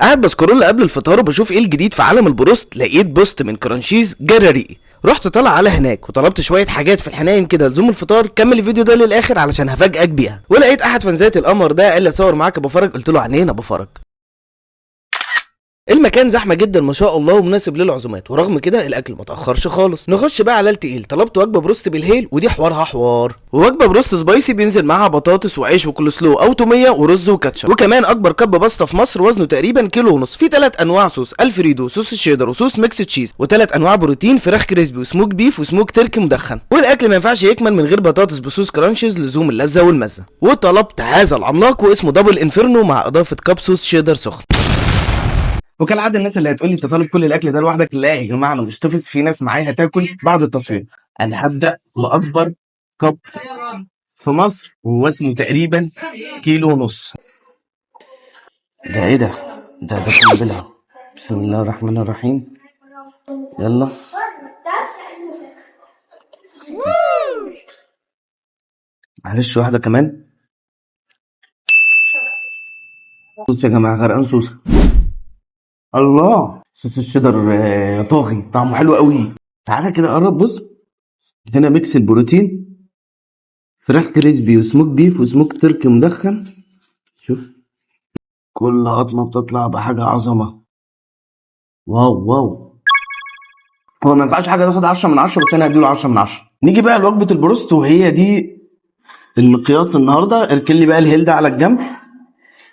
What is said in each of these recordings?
قاعد بسكرول قبل الفطار وبشوف ايه الجديد في عالم البروست، لقيت بوست من كرانشيز جرى ريقي. رحت طالع على هناك وطلبت شويه حاجات في الحنين كده لزوم الفطار. كمل الفيديو ده للاخر علشان هفاجئك بيها. ولقيت احد فانزات القمر ده قال لي اصور معاك ابو فرج، قلت له عنين ابو فرج. المكان زحمه جدا ما شاء الله ومناسب للعزومات، ورغم كده الاكل ما اتاخرش خالص. نخش بقى على التقيل. طلبت وجبه بروست بالهيل ودي حوارها حوار، ووجبه بروست سبايسي بينزل معاها بطاطس وعيش وكول سلو او توميه ورز وكاتشب، وكمان اكبر كب باستا في مصر وزنه تقريبا كيلو ونص. في 3 انواع صوص: الفريدو، صوص الشيدر، وصوص ميكس تشيز، و3 انواع بروتين: فراخ كريسبي وسموك بيف وسموك تركي مدخن. والاكل ما ينفعش يكمل من غير بطاطس بصوص كرانشز لزوم اللذه والمزه. وطلبت هذا العملاق واسمه دبل انفيرنو مع اضافه كب صوص شيدر سخن. وكالعاده الناس اللي هتقول لي انت طالب كل الاكل ده لوحدك، لا يا جماعه انا مش طفس، في ناس معايا هتاكل بعد التصوير. انا هبدا باكبر كب في مصر ووزنه تقريبا كيلو ونص. ده ايه ده؟ ده قنبله. بسم الله الرحمن الرحيم. يلا معلش واحده كمان. صوص يا جماعه، غرقان صوص. الله، صوص الشيدر طاغي، طعمه حلو قوي. تعالى كده قرب بص. هنا ميكس البروتين: فراخ كريسبي وسموك بيف وسموك تركي مدخن. شوف كل قطمة بتطلع بحاجة عظمة. واو واو. هو ما ينفعش حاجة تاخد 10/10، بس أنا هديله 10/10. نيجي بقى لوجبة البروست، وهي دي المقياس النهاردة. اركن لي بقى الهيل ده على الجنب.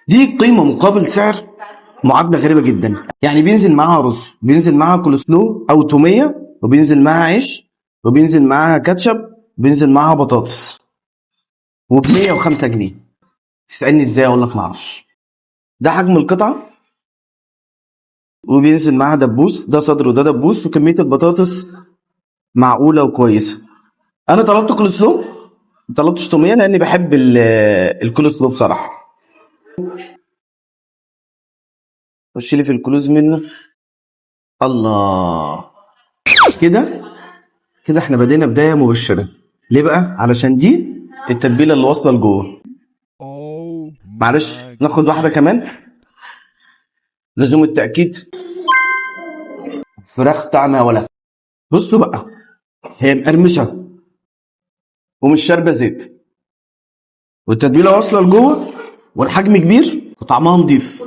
دي قيمة مقابل سعر، معادلة غريبة جدا. يعني بينزل معاها رز، بينزل معاها كول سلو أو تومية، وبينزل معاها عيش، وبينزل معاها كاتشب، بينزل معاها بطاطس، وب105 جنيه. تسألني ازاي؟ اقول لك معرفش. ده حجم القطعة، وبينزل معاها دبوس، ده صدر وده دبوس، وكمية البطاطس معقولة وكويسة. انا طلبت كول سلو، مطلبتش تومية لاني بحب الكول سلو بصراحة. خش لي في الكلوز منه. الله، كده كده احنا بدينا بداية مبشرة. ليه بقى؟ علشان دي التتبيلة اللي واصلة لجوه. معلش ناخد واحدة كمان لزوم التأكيد. فراخ طعمها ولا. بصوا بقى، هي مقرمشة ومش شاربة زيت، والتتبيلة واصلة لجوه، والحجم كبير، وطعمها نضيف،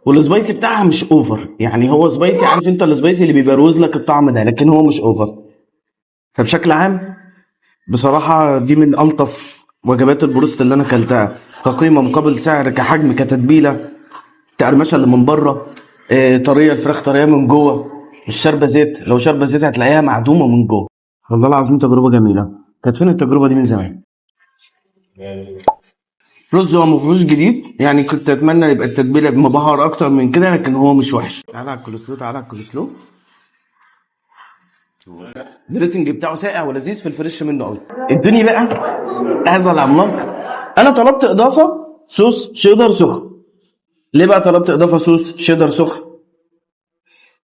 والسبايسي بتاعها مش اوفر. يعني هو سبايسي، عارف انت السبايسي اللي بيبروز لك الطعم ده، لكن هو مش اوفر. فبشكل عام بصراحة دي من ألطف وجبات البروست اللي أنا أكلتها، كقيمة مقابل سعر، كحجم، كتتبيلة، كقرمشة اللي من بره. طرية الفراخ، طرية من جوه، مش شاربة زيت. لو شاربة زيت هتلاقيها معدومة من جوه. والله العظيم تجربة جميلة. كانت فين التجربة دي من زمان؟ رز هو مفيهوش جديد، يعني كنت اتمنى يبقى التتبيله بمبهر اكتر من كده، لكن هو مش وحش. تعالى على الكولسلو، تعالى على الكولسلو. الدريسنج بتاعه ساقع ولذيذ، في الفريش منه قوي. ادوني بقى هذا العملاق. انا طلبت اضافه صوص شيدر سخن. ليه بقى طلبت اضافه صوص شيدر سخن؟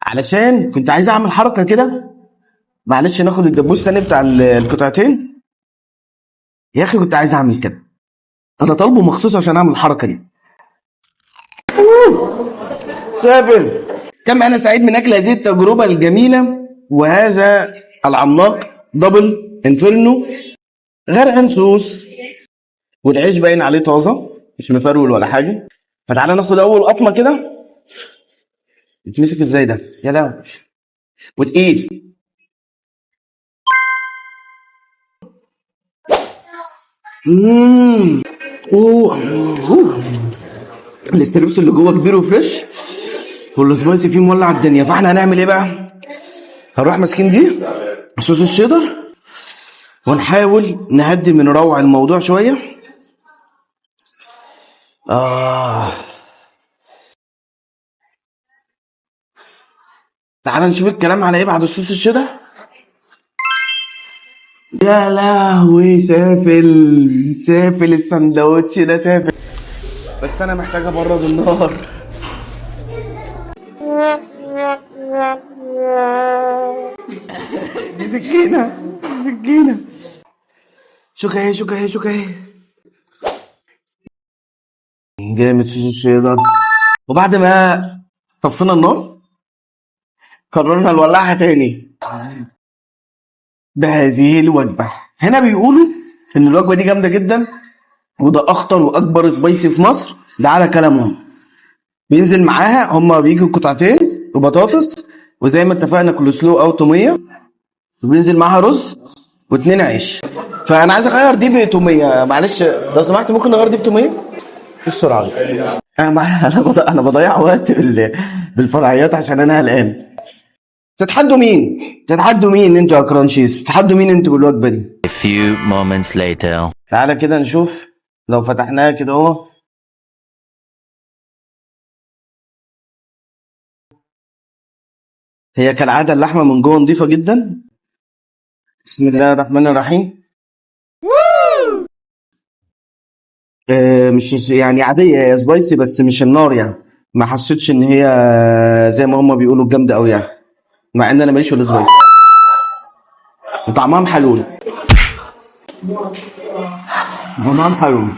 علشان كنت عايز اعمل حركه كده. معلش ناخد الدبوس تاني بتاع القطعتين. يا اخي كنت عايز اعمل كده، انا طالبه مخصوص عشان اعمل الحركه دي. سافل. كم أنا سعيد من أكل هذه التجربة الجميلة، وهذا العملاق دبل انفيرنو غرقان صوص، والعيش باين عليه طازة، مش مفرول ولا حاجة. فتعالى ناخد أول قطمة كده. يتمسك ازاي ده؟ يا لهوي، وتقيل. امم اوه أوه. الاستريبس اللي جوه كبير وفريش، والسبايسي فيه مولع الدنيا. فاحنا هنعمل ايه بقى؟ هنروح ماسكين دي صوص الشيدر، ونحاول نهدي من روع الموضوع شويه. تعال نشوف الكلام على ايه بعد الصوص الشيدر. يا لهوي، سافل سافل السندوتش ده سافل. بس انا محتاج ابرد النار. دي سكينه، دي سكينه. شوكه اهي، شوكه اهي، شوكه اهي. جامد صوص الشيدر. وبعد ما طفينا النار قررنا نولعها تاني بهذه الوجبة. هنا بيقولوا ان الوجبة دي جامدة جدا، وده اخطر واكبر سبايسي في مصر، ده على كلامهم. بينزل معاها هما بيجوا قطعتين وبطاطس، وزي ما اتفقنا كول سلو او تومية، وبينزل معاها رز واتنين عيش. فانا عايز اغير دي بتومية، معلش لو سمحت ممكن نغير دي بتومية بسرعة بس. انا بضيع وقت بالفرعيات عشان انا قلقان. تتحدوا مين؟ تتحدوا مين انتوا يا كرانشيز؟ تتحدوا مين انتوا بالوجبة دي؟ A few moments later. تعالى كده نشوف لو فتحناها كده اهو. هي كالعادة اللحمة من جوه نضيفة جدا. بسم الله الرحمن الرحيم. مش يعني عادية، هي سبايسي بس مش النار يعني. ما حسيتش ان هي زي ما هما بيقولوا جامدة قوي يعني، مع ان انا ماليش في السبايسي. وطعمها محلول. طعمها محلول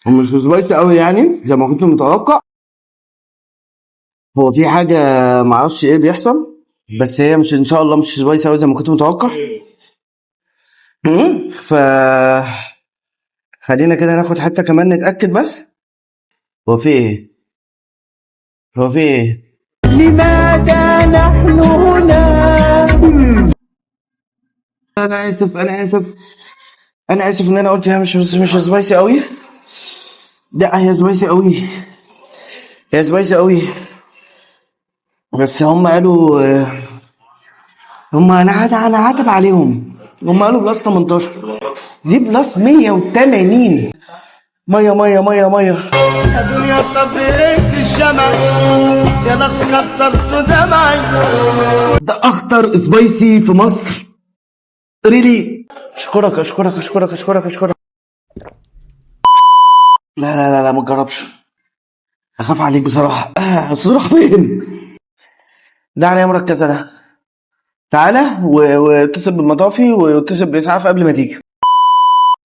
ومش سبايسي قوي يعني زي ما كنت متوقع. هو في حاجة معرفش ايه بيحصل، بس هي مش ان شاء الله مش سبايسي قوي زي ما كنت متوقع. ف خلينا كده ناخد حتة كمان نتأكد بس. هو في ايه؟ هو في ايه؟ لماذا نحن هنا؟ انا اسف انا اسف ان انا قلت هي مش سبايسي قوي. لا هي سبايسي قوي، هي سبايسي قوي، بس هم قالوا هم انا عاتب عليهم. هم قالوا بلس 18، دي بلس 180. ميه ميه ميه ميه. يا دنيا طفيت الشمع، يا ناس كترت دمعي. ده اخطر سبايسي في مصر ريلي. اشكرك اشكرك اشكرك اشكرك اشكرك. لا لا لا لا ما تجربش، اخاف عليك بصراحه. هتصرخ فين؟ ده عناية مركزه ده. تعالى واتصل بالمطافي واتصل باسعاف قبل ما تيجي.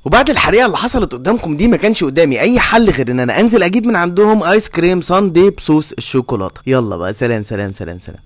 وبعد الحريقه اللي حصلت قدامكم دي ما كانش قدامي اي حل غير ان انا انزل اجيب من عندهم ايس كريم ساندي بصوص الشوكولاته. يلا بقى سلام سلام سلام سلام.